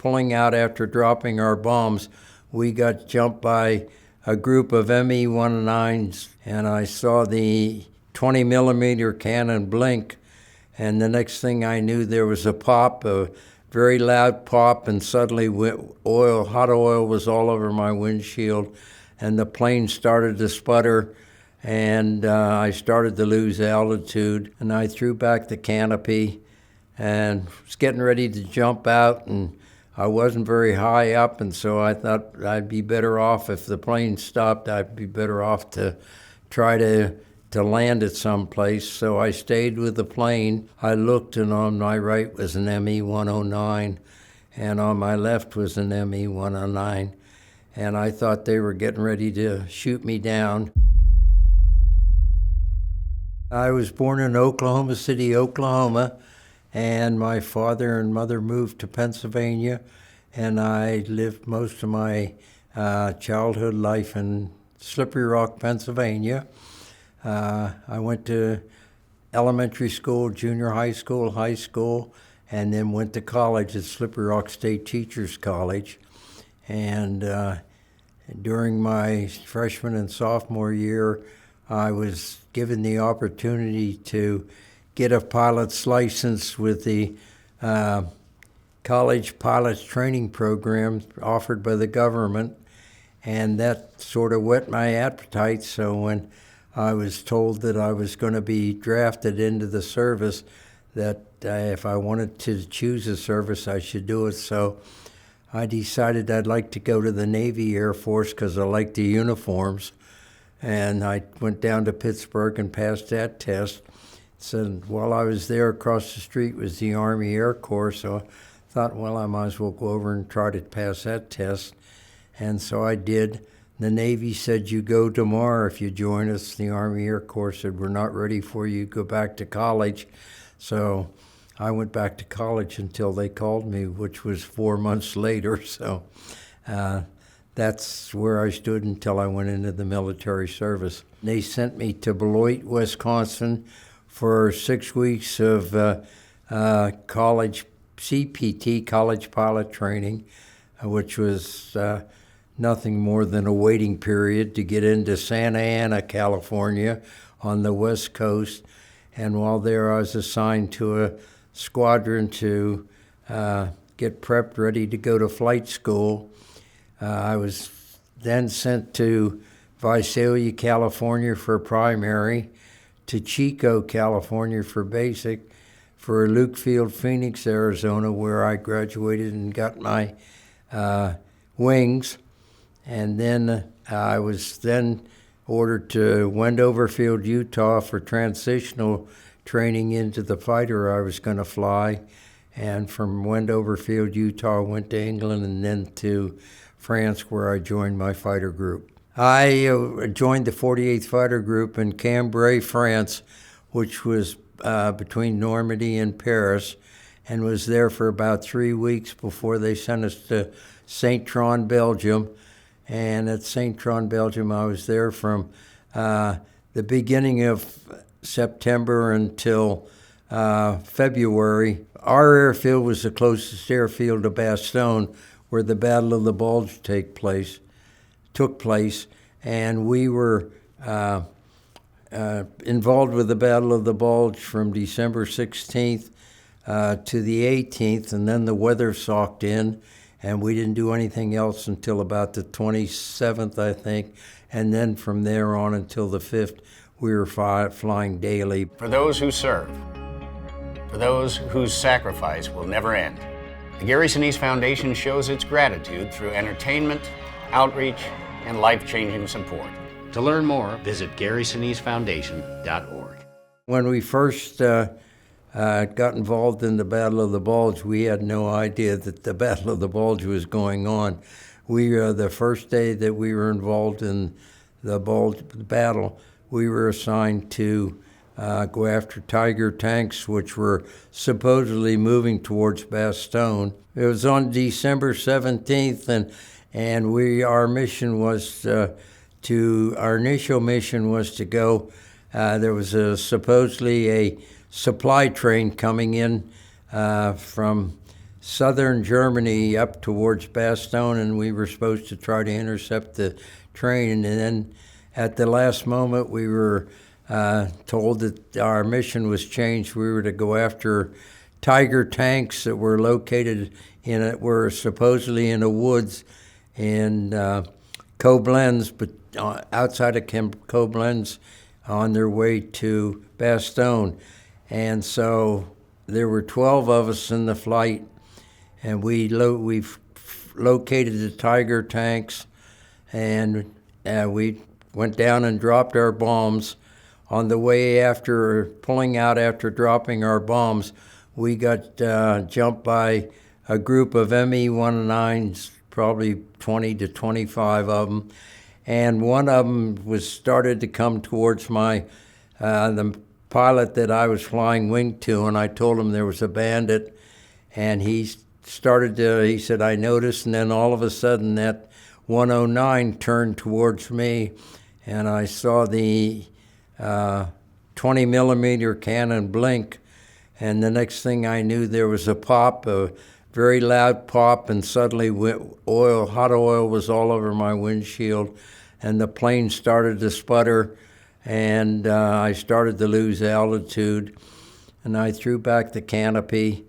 pulling out after dropping our bombs, we got jumped by a group of ME-109s, and I saw the 20 millimeter cannon blink, and the next thing I knew there was a pop, a very loud pop, and suddenly hot oil was all over my windshield, and the plane started to sputter, and I started to lose altitude, and I threw back the canopy and was getting ready to jump out, and I wasn't very high up, and so I thought I'd be better off if the plane stopped. I'd be better off to try to land at some place. So I stayed with the plane. I looked, and on my right was an ME-109, and on my left was an ME-109, and I thought they were getting ready to shoot me down. I was born in Oklahoma City, Oklahoma, and my father and mother moved to Pennsylvania, and I lived most of my childhood life in Slippery Rock, Pennsylvania. I went to elementary school, junior high school, and then went to college at Slippery Rock State Teachers College. And during my freshman and sophomore year, I was given the opportunity to get a pilot's license with the college pilot's training program offered by the government, and that sort of whet my appetite. So when I was told that I was going to be drafted into the service, that if I wanted to choose a service, I should do it. So I decided I'd like to go to the Navy Air Force because I like the uniforms, and I went down to Pittsburgh and passed that test. So while I was there, across the street was the Army Air Corps, so I thought, well, I might as well go over and try to pass that test. And so I did. The Navy said, you go tomorrow if you join us. The Army Air Corps said, we're not ready for you, go back to college. So I went back to college until they called me, which was 4 months later. So that's where I stood until I went into the military service. They sent me to Beloit, Wisconsin, for 6 weeks of college CPT, college pilot training, which was nothing more than a waiting period to get into Santa Ana, California, on the West Coast. And while there, I was assigned to a squadron to get prepped, ready to go to flight school. I was then sent to Visalia, California for primary, to Chico, California for basic, for Luke Field, Phoenix, Arizona, where I graduated and got my wings. And then I was then ordered to Wendover Field, Utah for transitional training into the fighter I was going to fly. And from Wendover Field, Utah, I went to England and then to France, where I joined my fighter group. I joined the 48th Fighter Group in Cambrai, France, which was between Normandy and Paris, and was there for about 3 weeks before they sent us to Saint-Tron, Belgium. And at Saint-Tron, Belgium, I was there from the beginning of September until February. Our airfield was the closest airfield to Bastogne, where the Battle of the Bulge took place, and we were involved with the Battle of the Bulge from December 16th to the 18th, and then the weather socked in, and we didn't do anything else until about the 27th, I think, and then from there on until the 5th, we were flying daily. For those who serve, for those whose sacrifice will never end, the Gary Sinise Foundation shows its gratitude through entertainment, outreach, and life-changing support. To learn more, visit GarySiniseFoundation.org. When we first got involved in the Battle of the Bulge, we had no idea that the Battle of the Bulge was going on. The first day that we were involved in the battle, we were assigned to go after Tiger tanks, which were supposedly moving towards Bastogne. It was on December 17th, and our mission was our initial mission was to go. There was supposedly a supply train coming in from southern Germany up towards Bastogne, and we were supposed to try to intercept the train. And then at the last moment, we were told that our mission was changed. We were to go after Tiger tanks that were located were supposedly in the woods in Koblenz, but outside of Koblenz, on their way to Bastogne. And so there were 12 of us in the flight, and we've located the Tiger tanks, and we went down and dropped our bombs. On the way after pulling out after dropping our bombs, we got jumped by a group of Me-109s, probably 20 to 25 of them, and one of them started to come towards the pilot that I was flying wing to, and I told him there was a bandit, and he said, I noticed, and then all of a sudden that 109 turned towards me, and I saw the 20 millimeter cannon blink, and the next thing I knew, there was a pop, a very loud pop, and suddenly hot oil was all over my windshield, and the plane started to sputter, and I started to lose altitude, and I threw back the canopy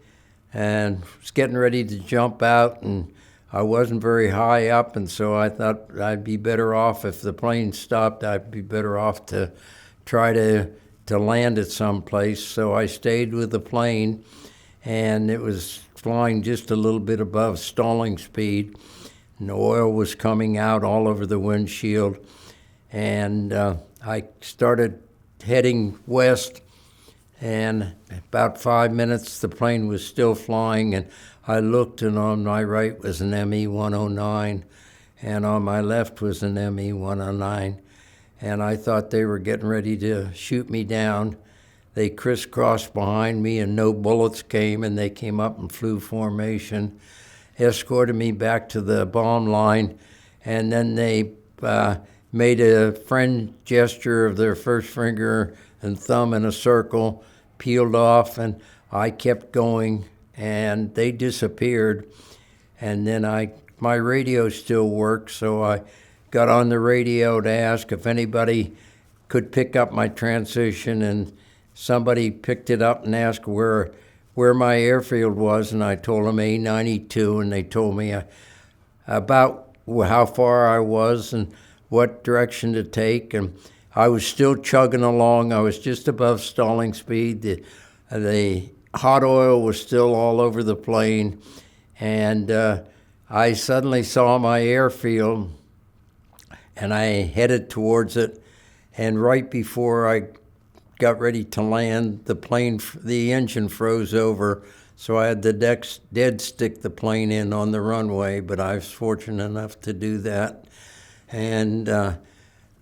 and was getting ready to jump out, and I wasn't very high up, and so I thought I'd be better off, if the plane stopped, I'd be better off to try to land at some place. So I stayed with the plane, and it was flying just a little bit above stalling speed, and the oil was coming out all over the windshield, and I started heading west, and about 5 minutes the plane was still flying, and I looked, and on my right was an Me-109, and on my left was an Me-109, and I thought they were getting ready to shoot me down. They crisscrossed behind me, and no bullets came, and they came up and flew formation, escorted me back to the bomb line, and then they made a friend gesture of their first finger and thumb in a circle, peeled off, and I kept going, and they disappeared. And then my radio still worked, so I got on the radio to ask if anybody could pick up my transition, and somebody picked it up and asked where my airfield was, and I told them A92, and they told me about how far I was and what direction to take, and I was still chugging along. I was just above stalling speed. The hot oil was still all over the plane, and I suddenly saw my airfield, and I headed towards it, and right before I got ready to land, the engine froze over, so I had to dead stick the plane in on the runway, but I was fortunate enough to do that. And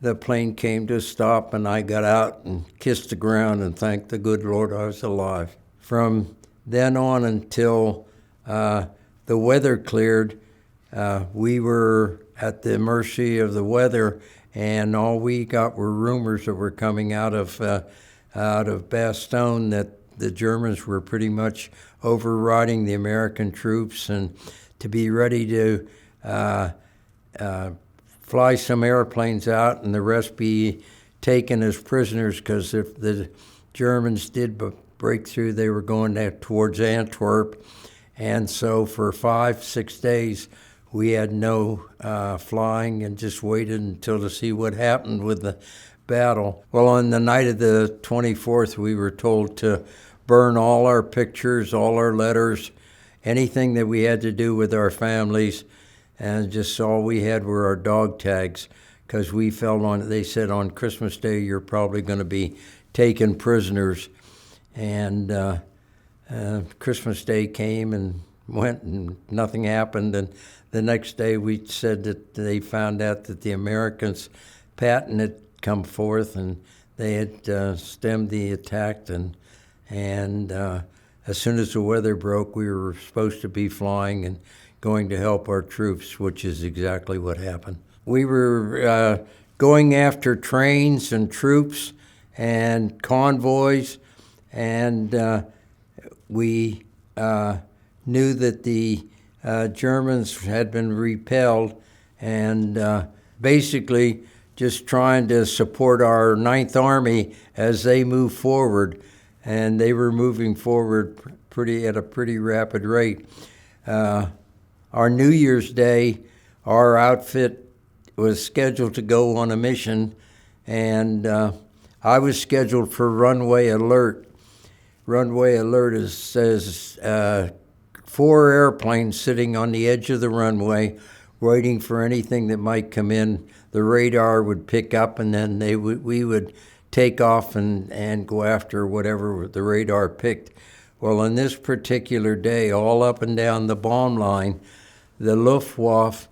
the plane came to a stop, and I got out and kissed the ground and thanked the good Lord I was alive. From then on until the weather cleared, we were at the mercy of the weather, and all we got were rumors that were coming out of Bastogne that the Germans were pretty much overriding the American troops, and to be ready to fly some airplanes out and the rest be taken as prisoners, because if the Germans did break through, they were going towards Antwerp. And so for 5-6 days, we had no flying and just waited to see what happened with the battle. Well, on the night of the 24th, we were told to burn all our pictures, all our letters, anything that we had to do with our families, and just all we had were our dog tags, because we they said on Christmas Day, you're probably going to be taken prisoners. And Christmas Day came and went, and nothing happened. And the next day we said that they found out that the Americans' patent had come forth, and they had stemmed the attack. And as soon as the weather broke, we were supposed to be flying and going to help our troops, which is exactly what happened. We were going after trains and troops and convoys, and we knew that the Germans had been repelled, and basically just trying to support our Ninth Army as they moved forward, and they were moving forward at a pretty rapid rate. Our New Year's Day, our outfit was scheduled to go on a mission, and I was scheduled for runway alert. Runway alert says 4 airplanes sitting on the edge of the runway waiting for anything that might come in. The radar would pick up, and then we would take off and go after whatever the radar picked. Well, on this particular day, all up and down the bomb line, the Luftwaffe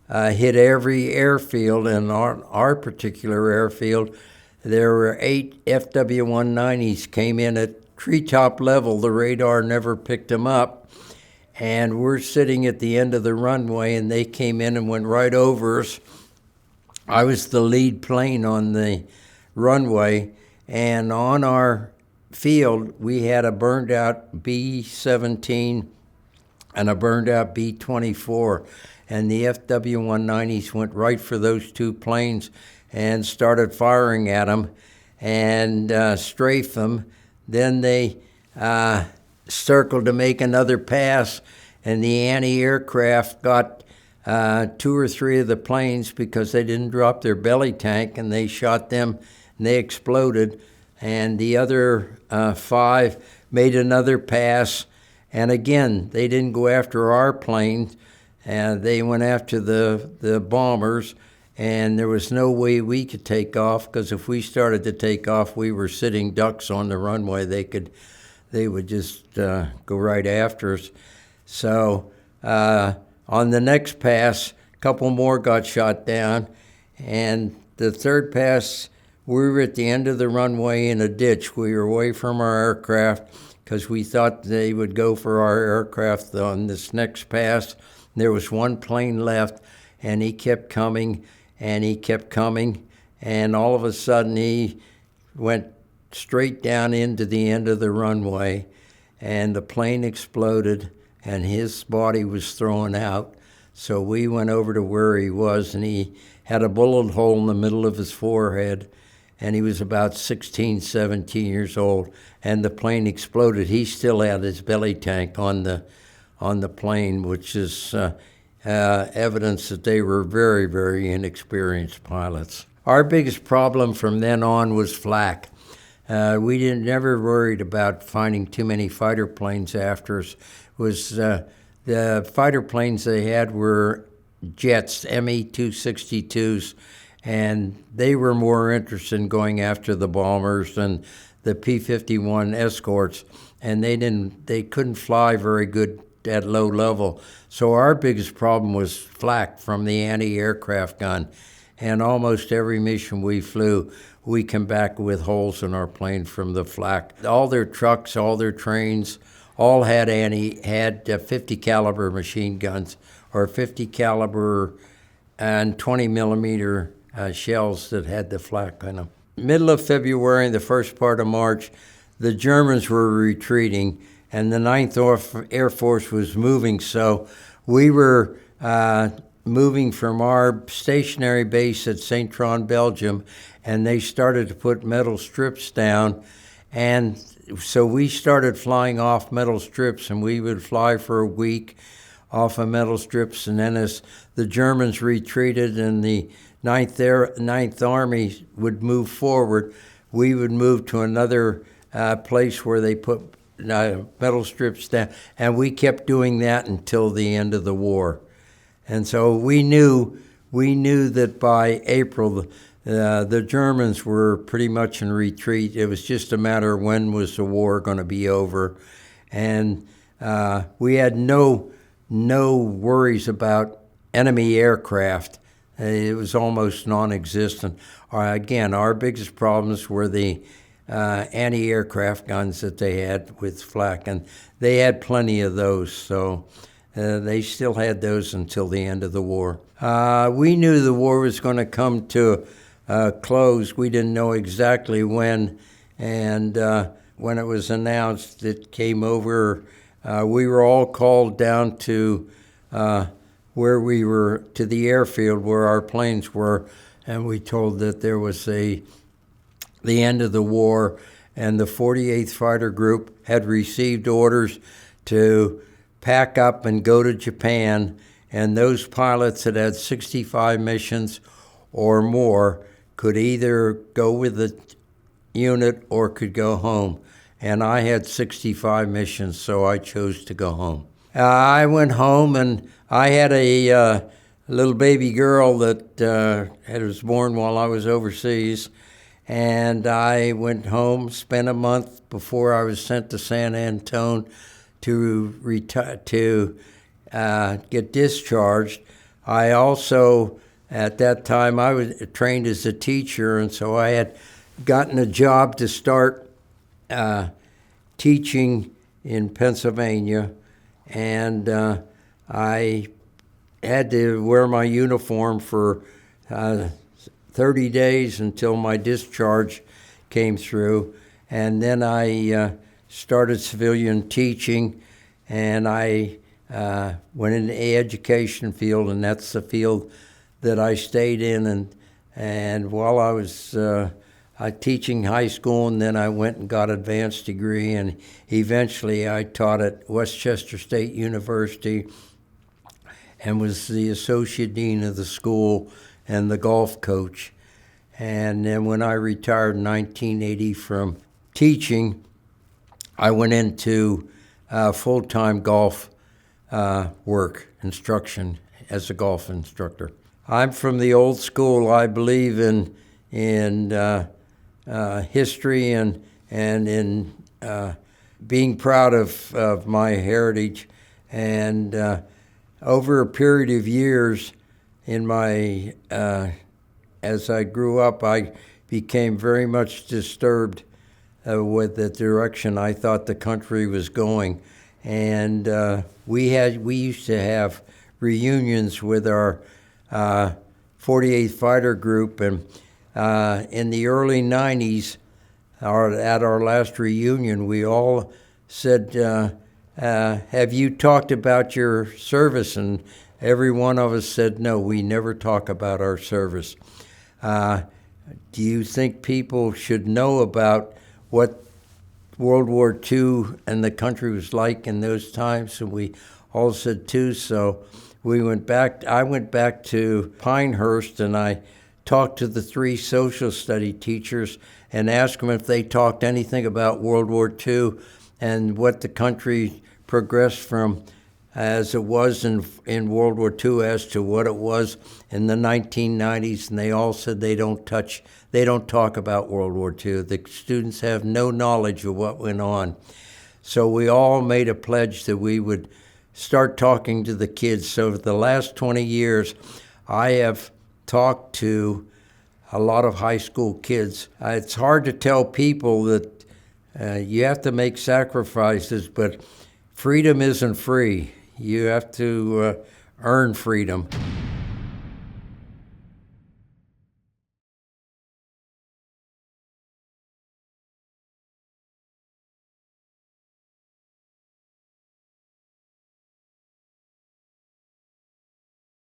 hit every airfield, and our particular airfield, there were 8 FW-190s came in at treetop level. The radar never picked them up, and we're sitting at the end of the runway, and they came in and went right over us. I was the lead plane on the runway, and on our field, we had a burned out B-17 and a burned out B-24, and the FW-190s went right for those 2 planes and started firing at them and strafed them. Then they circled to make another pass, and the anti-aircraft got 2 or 3 of the planes because they didn't drop their belly tank, and they shot them and they exploded. And the other 5 made another pass, and again, they didn't go after our planes, and they went after the bombers, and there was no way we could take off, because if we started to take off, we were sitting ducks on the runway. They would just go right after us. So on the next pass, a couple more got shot down, and the third pass, we were at the end of the runway in a ditch. We were away from our aircraft because we thought they would go for our aircraft on this next pass. There was 1 plane left, and he kept coming, and he kept coming, and all of a sudden he went straight down into the end of the runway, and the plane exploded, and his body was thrown out. So we went over to where he was, and he had a bullet hole in the middle of his forehead, and he was about 16, 17 years old, and the plane exploded. He still had his belly tank on the plane, which is evidence that they were very, very inexperienced pilots. Our biggest problem from then on was flak. We never worried about finding too many fighter planes after us. The fighter planes they had were jets, Me-262s, and they were more interested in going after the bombers than the P-51 escorts, and they couldn't fly very good at low level. So our biggest problem was flak from the anti-aircraft gun, and almost every mission we flew, we come back with holes in our plane from the flak. All their trucks, all their trains, all had 50 caliber machine guns, or 50 caliber and 20 millimeter shells that had the flak in them. Middle of February and the first part of March, the Germans were retreating, and the 9th Air Force was moving, so we were moving from our stationary base at St. Tron, Belgium, and they started to put metal strips down, and so we started flying off metal strips, and we would fly for a week off of metal strips, and then as the Germans retreated and the Ninth Army would move forward, we would move to another place where they put metal strips down, and we kept doing that until the end of the war. And so we knew that by April, the Germans were pretty much in retreat. It was just a matter of when was the war going to be over, and we had no worries about enemy aircraft. It was almost non-existent. Again, our biggest problems were the anti-aircraft guns that they had with flak, and they had plenty of those, so they still had those until the end of the war. We knew the war was going to come to a close. We didn't know exactly when, and when it was announced, it came over we were all called down to where we were, to the airfield where our planes were, and we told that there was the end of the war, and the 48th Fighter Group had received orders to pack up and go to Japan, and those pilots that had 65 missions or more could either go with the unit or could go home. And I had 65 missions, so I chose to go home. I went home, and I had a little baby girl that was born while I was overseas. And I went home, spent a month before I was sent to San Antone to get discharged. I also, at that time, I was trained as a teacher, and so I had gotten a job to start teaching in Pennsylvania, and I had to wear my uniform for 30 days until my discharge came through, and then I started civilian teaching, and I went into the education field, and that's the field that I stayed in. And while I was teaching high school, and then I went and got advanced degree, and eventually I taught at Westchester State University and was the associate dean of the school and the golf coach. And then when I retired in 1980 from teaching, I went into full-time golf work, instruction as a golf instructor. I'm from the old school. I believe in history and in being proud of my heritage. And over a period of years, in my as I grew up, I became very much disturbed with the direction I thought the country was going, and we used to have reunions with our 48th Fighter Group, and in the early 90s, at our last reunion, we all said, "Have you talked about your service?" And every one of us said, "No, we never talk about our service." Do you think people should know about what World War II and the country was like in those times? And we all said too. So we went back. I went back to Pinehurst, and I talked to the 3 social study teachers and asked them if they talked anything about World War II and what the country progressed from as it was in World War II as to what it was in the 1990s, and they all said they don't talk about World War II. The students have no knowledge of what went on. So we all made a pledge that we would start talking to the kids. So for the last 20 years, I have talked to a lot of high school kids. It's hard to tell people that you have to make sacrifices, but freedom isn't free. You have to earn freedom.